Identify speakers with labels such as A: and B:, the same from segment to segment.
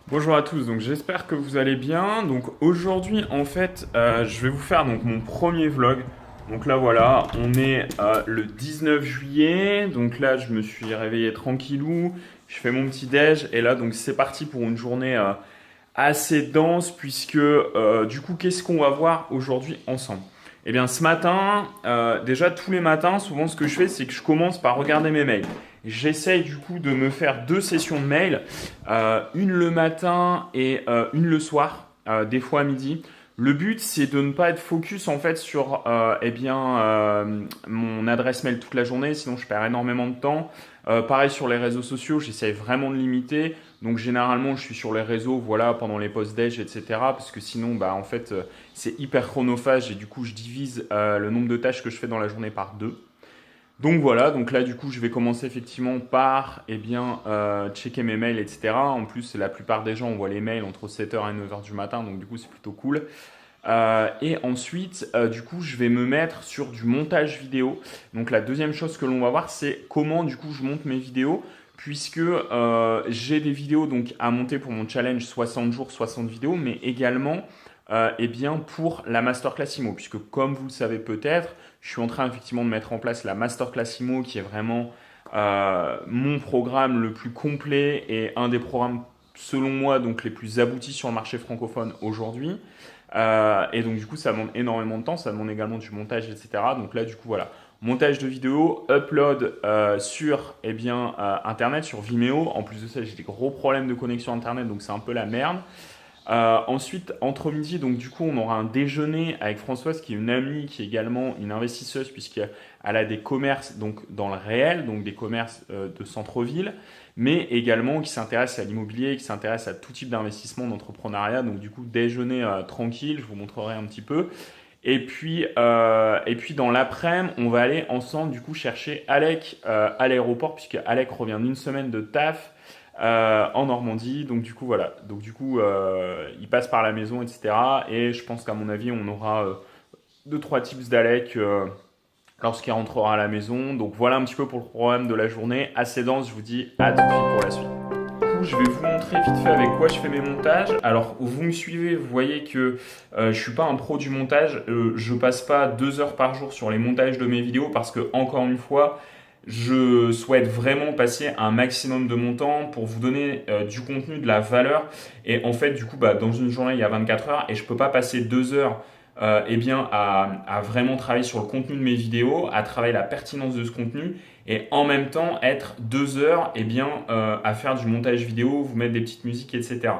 A: Bonjour à tous, donc j'espère que vous allez bien. Donc aujourd'hui en fait je vais vous faire donc mon premier vlog. Donc là voilà, on est le 19 juillet, donc là je me suis réveillé tranquillou, je fais mon petit déj et là donc c'est parti pour une journée assez dense puisque du coup qu'est-ce qu'on va voir aujourd'hui ensemble? Eh bien ce matin, déjà tous les matins, souvent ce que je fais c'est que je commence par regarder mes mails. J'essaye du coup de me faire deux sessions de mails, une le matin et une le soir, des fois à midi. Le but, c'est de ne pas être focus en fait sur mon adresse mail toute la journée, sinon je perds énormément de temps. Pareil sur les réseaux sociaux, j'essaye vraiment de limiter. Donc généralement, je suis sur les réseaux, voilà, pendant les pauses déj, etc. Parce que sinon, bah en fait, c'est hyper chronophage et du coup, je divise le nombre de tâches que je fais dans la journée par deux. Donc voilà, donc là du coup je vais commencer effectivement par checker mes mails, etc. En plus la plupart des gens envoient les mails entre 7h et 9h du matin, donc du coup c'est plutôt cool. Et ensuite, du coup, je vais me mettre sur du montage vidéo. Donc la deuxième chose que l'on va voir, c'est comment du coup je monte mes vidéos, puisque j'ai des vidéos donc à monter pour mon challenge 60 jours, 60 vidéos, mais également pour la masterclass IMO, puisque comme vous le savez peut-être, je suis en train effectivement de mettre en place la masterclass IMO, qui est vraiment mon programme le plus complet et un des programmes selon moi donc les plus aboutis sur le marché francophone aujourd'hui. Et donc du coup ça demande énormément de temps, ça demande également du montage, etc. Donc là du coup voilà, montage de vidéos, upload sur internet, sur Vimeo. En plus de ça j'ai des gros problèmes de connexion internet, donc c'est un peu la merde. Ensuite, entre midi, donc du coup, on aura un déjeuner avec Françoise, qui est une amie, qui est également une investisseuse, puisqu'elle a des commerces donc dans le réel, donc des commerces de centre-ville, mais également qui s'intéresse à l'immobilier, qui s'intéresse à tout type d'investissement, d'entrepreneuriat. Donc du coup, déjeuner tranquille, je vous montrerai un petit peu. Et puis dans l'après-midi, on va aller ensemble du coup chercher Alec à l'aéroport, puisque Alec revient d'une semaine de taf en Normandie. Donc du coup voilà, donc du coup il passe par la maison, etc. Et je pense qu'à mon avis on aura deux trois tips d'Alec lorsqu'il rentrera à la maison. Donc voilà un petit peu pour le programme de la journée, assez dense. Je vous dis à tout de suite pour la suite. Du coup, je vais vous montrer vite fait avec quoi je fais mes montages. Alors, vous me suivez, vous voyez que je suis pas un pro du montage. Je passe pas 2 heures par jour sur les montages de mes vidéos parce que, encore une fois, je souhaite vraiment passer un maximum de mon temps pour vous donner du contenu, de la valeur. Et en fait, du coup, dans une journée, il y a 24 heures et je peux pas passer 2 heures à vraiment travailler sur le contenu de mes vidéos, à travailler la pertinence de ce contenu et en même temps être 2 heures à faire du montage vidéo, vous mettre des petites musiques, etc.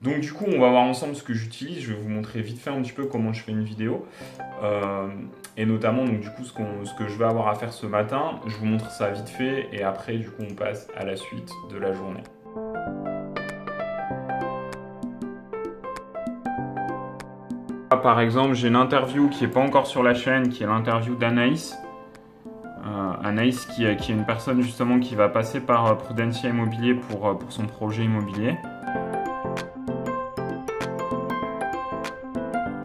A: Donc du coup, on va voir ensemble ce que j'utilise. Je vais vous montrer vite fait un petit peu comment je fais une vidéo. Et notamment, donc du coup, ce que je vais avoir à faire ce matin. Je vous montre ça vite fait et après, du coup, on passe à la suite de la journée. Par exemple, j'ai une interview qui n'est pas encore sur la chaîne, qui est l'interview d'Anaïs. Anaïs qui est une personne justement qui va passer par Prudentia Immobilier pour son projet immobilier.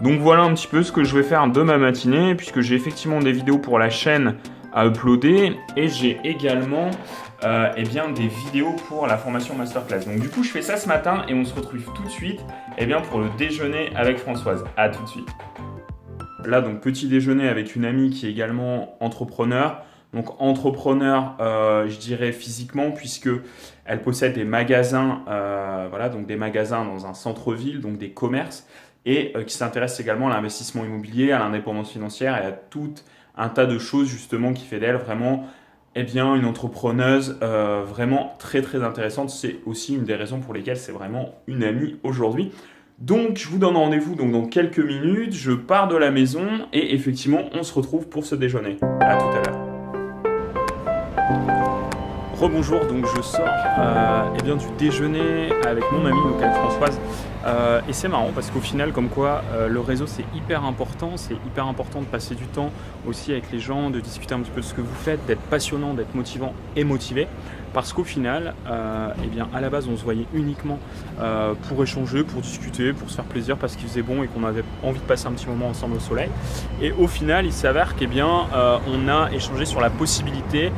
A: Donc voilà un petit peu ce que je vais faire de ma matinée, puisque j'ai effectivement des vidéos pour la chaîne à uploader et j'ai également des vidéos pour la formation masterclass. Donc du coup je fais ça ce matin et on se retrouve tout de suite pour le déjeuner avec Françoise. À tout de suite. Là donc petit déjeuner avec une amie qui est également entrepreneur. Donc entrepreneur, je dirais physiquement, puisque elle possède des magasins, donc des magasins dans un centre-ville, donc des commerces, et qui s'intéresse également à l'investissement immobilier, à l'indépendance financière et à tout un tas de choses justement qui fait d'elle vraiment une entrepreneuse vraiment très très intéressante. C'est aussi une des raisons pour lesquelles c'est vraiment une amie aujourd'hui. Donc je vous donne rendez-vous donc dans quelques minutes, je pars de la maison et effectivement on se retrouve pour ce déjeuner. À tout à l'heure. Rebonjour, donc je sors du déjeuner avec mon amie, donc avec Françoise. Et c'est marrant parce qu'au final, comme quoi, le réseau c'est hyper important de passer du temps aussi avec les gens, de discuter un petit peu de ce que vous faites, d'être passionnant, d'être motivant et motivé.
B: parce qu'au final, eh bien, à la base, on se voyait uniquement pour échanger, pour discuter, pour se faire plaisir parce qu'il faisait bon et qu'on avait envie de passer un petit moment ensemble au soleil. Et au final, il s'avère qu'eh bien, on a échangé sur la possibilité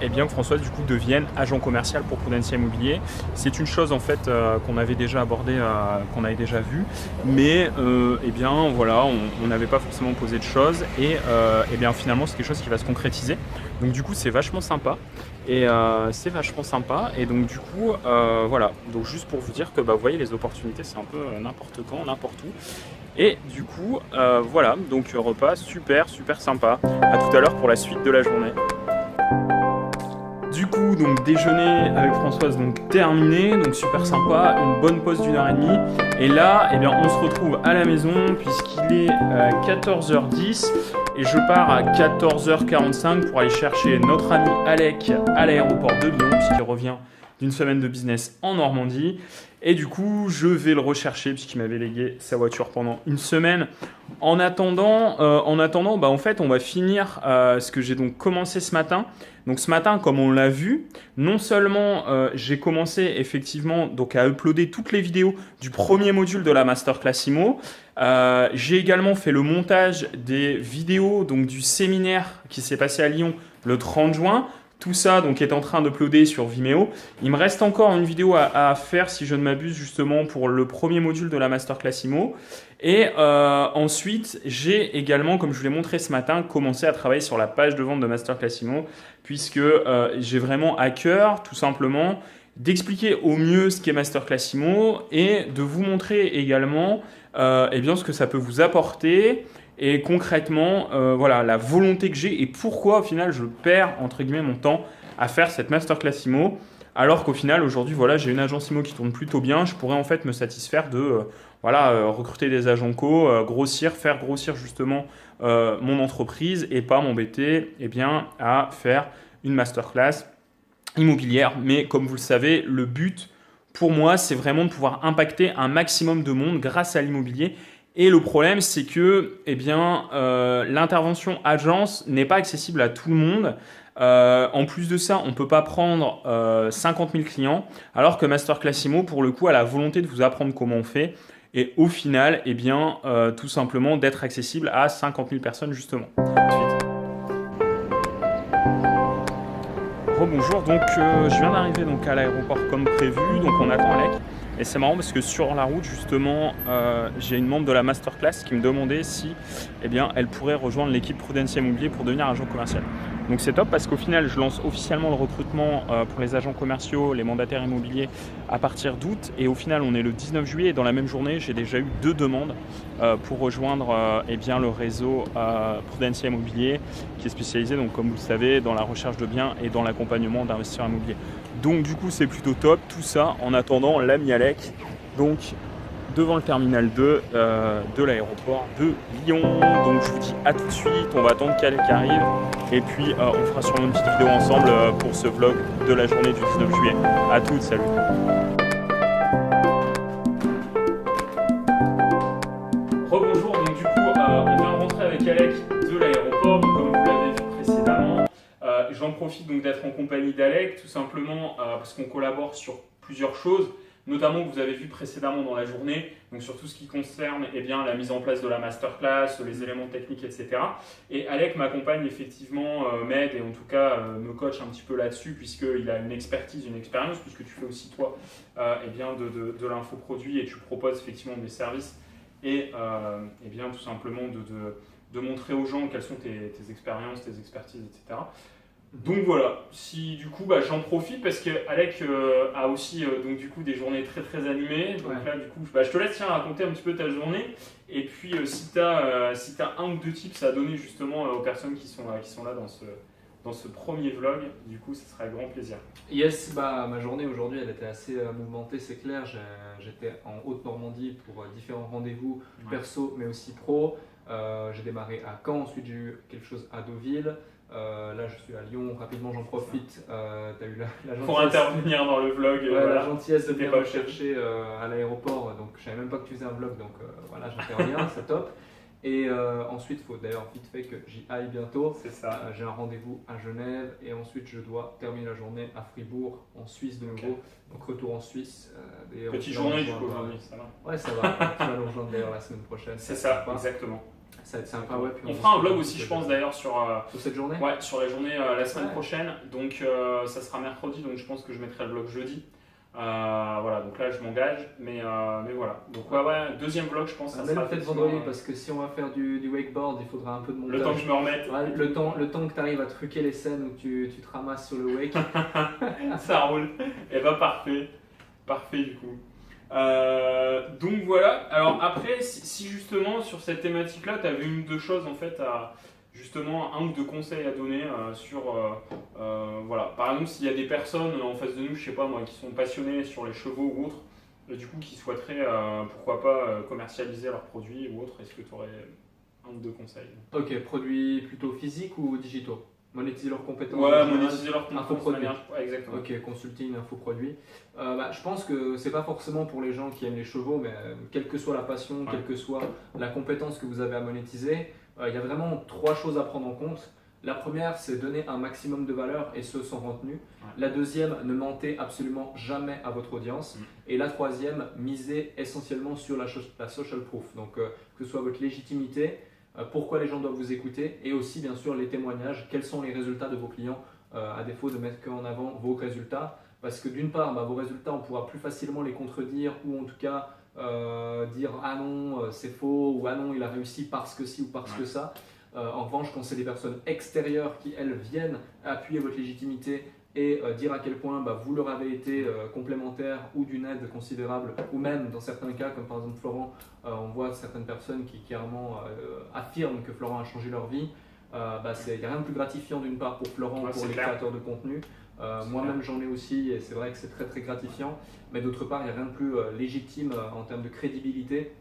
B: eh bien, que Françoise du coup devienne agent commercial pour Prudencia Immobilier. C'est une chose en fait qu'on avait déjà abordée, qu'on avait déjà vue, mais eh bien voilà, on n'avait pas forcément posé de choses et eh bien finalement c'est quelque chose qui va se concrétiser. Donc du coup c'est vachement sympa. Et c'est vachement sympa. Et donc du coup, voilà. Donc juste pour vous dire que vous voyez, les opportunités, c'est un peu n'importe quand, n'importe où. Et du coup, voilà. Donc repas super sympa. À tout à l'heure pour la suite de la journée. Du coup, donc déjeuner avec Françoise, donc terminé, donc super sympa, une bonne pause d'1h30. Et là, eh bien, on se retrouve à la maison puisqu'il est 14h10 et je pars à 14h45 pour aller chercher notre ami Alec à l'aéroport de Lyon puisqu'il revient d'une semaine de business en Normandie. Et du coup, je vais le rechercher puisqu'il m'avait légué sa voiture pendant une semaine. En attendant, bah, en fait, on va finir ce que j'ai donc commencé ce matin. Donc ce matin, comme on l'a vu, non seulement j'ai commencé effectivement donc à uploader toutes les vidéos du premier module de la Masterclass IMO. J'ai également fait le montage des vidéos donc du séminaire qui s'est passé à Lyon le 30 juin. Tout ça donc est en train d'uploader sur Vimeo. Il me reste encore une vidéo à faire si je ne m'abuse justement pour le premier module de la Masterclass IMO. Et ensuite, j'ai également, comme je vous l'ai montré ce matin, commencé à travailler sur la page de vente de Masterclass IMO puisque j'ai vraiment à cœur tout simplement d'expliquer au mieux ce qu'est Masterclass IMO et de vous montrer également eh bien, ce que ça peut vous apporter. Et concrètement, voilà, la volonté que j'ai et pourquoi au final je perds entre guillemets mon temps à faire cette Masterclass IMO, alors qu'au final aujourd'hui voilà, j'ai une agence IMO qui tourne plutôt bien, je pourrais en fait me satisfaire de recruter des agents co, faire grossir justement mon entreprise et pas m'embêter eh bien, à faire une Masterclass immobilière. Mais comme vous le savez, le but pour moi c'est vraiment de pouvoir impacter un maximum de monde grâce à l'immobilier. Et le problème, c'est que eh bien, l'intervention agence n'est pas accessible à tout le monde. En plus de ça, on ne peut pas prendre 50 000 clients, alors que Masterclass IMO, pour le coup, a la volonté de vous apprendre comment on fait. Et au final, eh bien, tout simplement d'être accessible à 50 000 personnes, justement. Ensuite. Rebonjour, donc je viens d'arriver donc, à l'aéroport comme prévu, donc on attend Alec. Et c'est marrant parce que sur la route, justement, j'ai une membre de la Masterclass qui me demandait si eh bien, elle pourrait rejoindre l'équipe Prudencia Immobilier pour devenir agent commercial. Donc c'est top parce qu'au final, je lance officiellement le recrutement pour les agents commerciaux, les mandataires immobiliers à partir d'août. Et au final, on est le 19 juillet et dans la même journée, j'ai déjà eu 2 demandes pour rejoindre eh bien, le réseau Prudencia Immobilier qui est spécialisé, donc, comme vous le savez, dans la recherche de biens et dans l'accompagnement d'investisseurs immobiliers. Donc du coup, c'est plutôt top, tout ça en attendant l'ami Alec, donc devant le terminal 2 de l'aéroport de Lyon. Donc je vous dis à tout de suite, on va attendre qu'Alec arrive et puis on fera sûrement une petite vidéo ensemble pour ce vlog de la journée du 19 juillet. À toutes, salut. Rebonjour, donc du coup on vient de rentrer avec Alec de l'aéroport, comme vous l'avez vu précédemment. J'en profite donc d'être en compagnie d'Alec, tout simplement parce qu'on collabore sur plusieurs choses, notamment que vous avez vu précédemment dans la journée, donc sur tout ce qui concerne eh bien, la mise en place de la masterclass, les éléments techniques, etc. Et Alec m'accompagne effectivement, m'aide et en tout cas me coach un petit peu là-dessus, puisqu'il a une expertise, une expérience, puisque tu fais aussi toi eh bien, de l'infoproduit et tu proposes effectivement des services et eh bien, tout simplement de montrer aux gens quelles sont tes expériences, tes expertises, etc. Donc voilà, si du coup j'en profite parce que Alec a aussi donc du coup des journées très animées. Donc là du coup je te laisse raconter un petit peu ta journée et puis si tu as un ou deux tips à donner justement aux personnes qui sont là dans ce premier vlog, du coup ce serait avec grand plaisir.
C: Yes, ma journée aujourd'hui elle était assez mouvementée, c'est clair. J'étais en Haute-Normandie pour différents rendez-vous perso mais aussi pro. J'ai démarré à Caen, ensuite j'ai eu quelque chose à Deauville. Là je suis à Lyon, rapidement j'en profite. Tu as eu la gentillesse
A: pour intervenir dans le vlog.
C: La gentillesse de venir me chercher à l'aéroport, donc je savais même pas que tu faisais un vlog, donc voilà, j'interviens, c'est top. Et ensuite, il faut d'ailleurs vite fait que j'y aille bientôt.
B: C'est ça.
C: J'ai un rendez-vous à Genève et ensuite je dois terminer la journée à Fribourg, en Suisse de nouveau. Donc retour en Suisse.
B: Petite journée du coup aujourd'hui, ça va.
C: Ouais, ça va. Tu vas nous rejoindre d'ailleurs la semaine prochaine.
B: C'est ça, exactement.
C: Ça va être sympa, ouais. Puis
B: on fera un vlog aussi, je pense d'ailleurs, sur
C: cette journée.
B: Ouais, sur la journée la semaine prochaine. Donc ça sera mercredi, donc je pense que je mettrai le vlog jeudi. Voilà, donc là je m'engage, mais voilà. Donc ouais, deuxième vlog, je pense. Ça
C: sera
B: peut-être
C: vendredi, parce que si on va faire du wakeboard, il faudra un peu de montage.
B: Le temps que je me remette.
C: Ouais, le temps que tu arrives à truquer les scènes où tu te ramasses sur le wake.
B: Ça roule. Et bah parfait. Parfait du coup. Donc voilà. Alors après, si justement sur cette thématique-là, tu avais une ou deux choses en fait justement un ou deux conseils à donner sur voilà. Par exemple, s'il y a des personnes en face de nous, je sais pas moi, qui sont passionnées sur les chevaux ou autres, du coup qui souhaiteraient pourquoi pas commercialiser leurs produits ou autres, est-ce que tu aurais un ou deux conseils?
C: Ok, produits plutôt physiques ou digitaux? Monétiser leurs compétences.
B: Ouais, monétiser leurs compétences.
C: Infoproduits.
B: Ouais, exactement.
C: Ok, consulting, infoproduits. Je pense que c'est pas forcément pour les gens qui aiment les chevaux, mais quelle que soit la passion, quelle que soit la compétence que vous avez à monétiser, il y a vraiment trois choses à prendre en compte. La première, c'est donner un maximum de valeur et ce sans retenue. Ouais. La deuxième, ne mentez absolument jamais à votre audience. Et la troisième, misez essentiellement sur la social proof. Donc, que ce soit votre légitimité, pourquoi les gens doivent vous écouter et aussi bien sûr les témoignages, quels sont les résultats de vos clients, à défaut de mettre qu'en avant vos résultats. Parce que d'une part, vos résultats, on pourra plus facilement les contredire ou en tout cas dire « Ah non, c'est faux » ou « Ah non, il a réussi parce que ci ou parce que ça ». En revanche, quand c'est des personnes extérieures qui, elles, viennent appuyer votre légitimité et dire à quel point vous leur avez été complémentaire ou d'une aide considérable, ou même dans certains cas, comme par exemple Florent, on voit certaines personnes qui clairement affirment que Florent a changé leur vie. Il n'y a rien de plus gratifiant d'une part pour Florent, pour les créateurs de contenu. Moi-même j'en ai aussi et c'est vrai que c'est très très gratifiant, mais d'autre part il n'y a rien de plus légitime en termes de crédibilité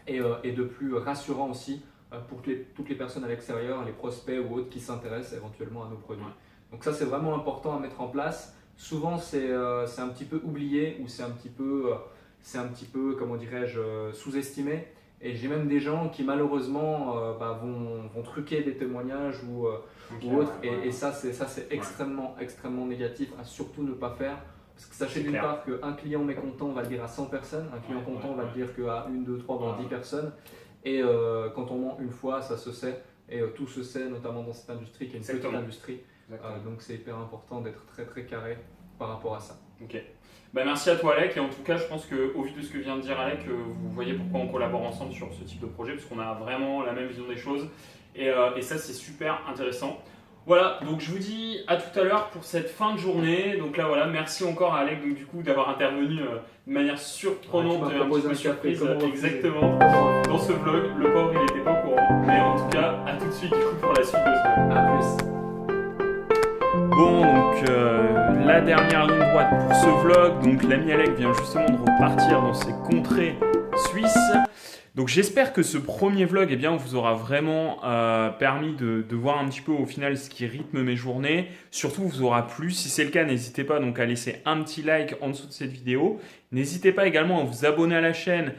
C: et de plus rassurant aussi pour toutes les personnes à l'extérieur, les prospects ou autres qui s'intéressent éventuellement à nos produits. Donc ça c'est vraiment important à mettre en place. Souvent c'est un petit peu oublié ou c'est un petit peu comment dirais-je, sous-estimé. Et j'ai même des gens qui malheureusement vont truquer des témoignages ou autres. Et ça c'est extrêmement négatif à surtout ne pas faire. Parce que sachez d'une part qu'un client mécontent va le dire à 100 personnes, un client content va le dire qu'à 1, 2, 3, voire 10 personnes. Et quand on ment une fois, ça se sait. Et tout se sait, notamment dans cette industrie qui est une petite industrie. Donc c'est hyper important d'être très très carré par rapport à ça.
B: Ok. Merci à toi Alec, et en tout cas je pense qu'au vu de ce que vient de dire Alec, vous voyez pourquoi on collabore ensemble sur ce type de projet, parce qu'on a vraiment la même vision des choses, et ça c'est super intéressant. Voilà, donc je vous dis à tout à l'heure pour cette fin de journée. Donc là voilà, merci encore à Alec donc, du coup d'avoir intervenu de manière surprenante, un petit peu surprise, exactement, dans ce vlog. Le pauvre il n'était pas au courant, mais en tout cas à tout de suite du coup pour la suite de ce vlog.
C: A plus.
B: Bon, donc la dernière ligne droite pour ce vlog. Donc l'ami Alec vient justement de repartir dans ses contrées suisses. Donc j'espère que ce premier vlog vous aura vraiment permis de voir un petit peu au final ce qui rythme mes journées. Surtout vous aura plu. Si c'est le cas, n'hésitez pas donc à laisser un petit like en dessous de cette vidéo. N'hésitez pas également à vous abonner à la chaîne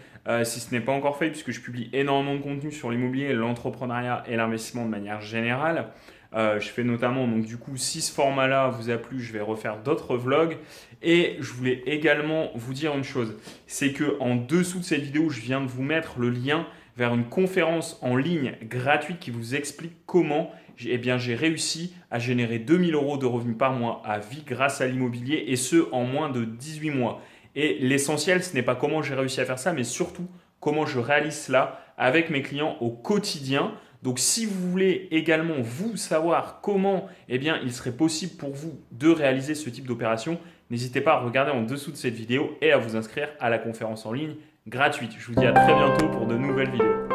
B: si ce n'est pas encore fait, puisque je publie énormément de contenu sur l'immobilier, l'entrepreneuriat et l'investissement de manière générale. Je fais notamment, donc du coup, si ce format-là vous a plu, je vais refaire d'autres vlogs. Et je voulais également vous dire une chose, c'est qu'en dessous de cette vidéo, je viens de vous mettre le lien vers une conférence en ligne gratuite qui vous explique comment j'ai réussi à générer 2000 € de revenus par mois à vie grâce à l'immobilier, et ce en moins de 18 mois. Et l'essentiel, ce n'est pas comment j'ai réussi à faire ça, mais surtout comment je réalise cela avec mes clients au quotidien. Donc si vous voulez également vous savoir comment il serait possible pour vous de réaliser ce type d'opération, n'hésitez pas à regarder en dessous de cette vidéo et à vous inscrire à la conférence en ligne gratuite. Je vous dis à très bientôt pour de nouvelles vidéos.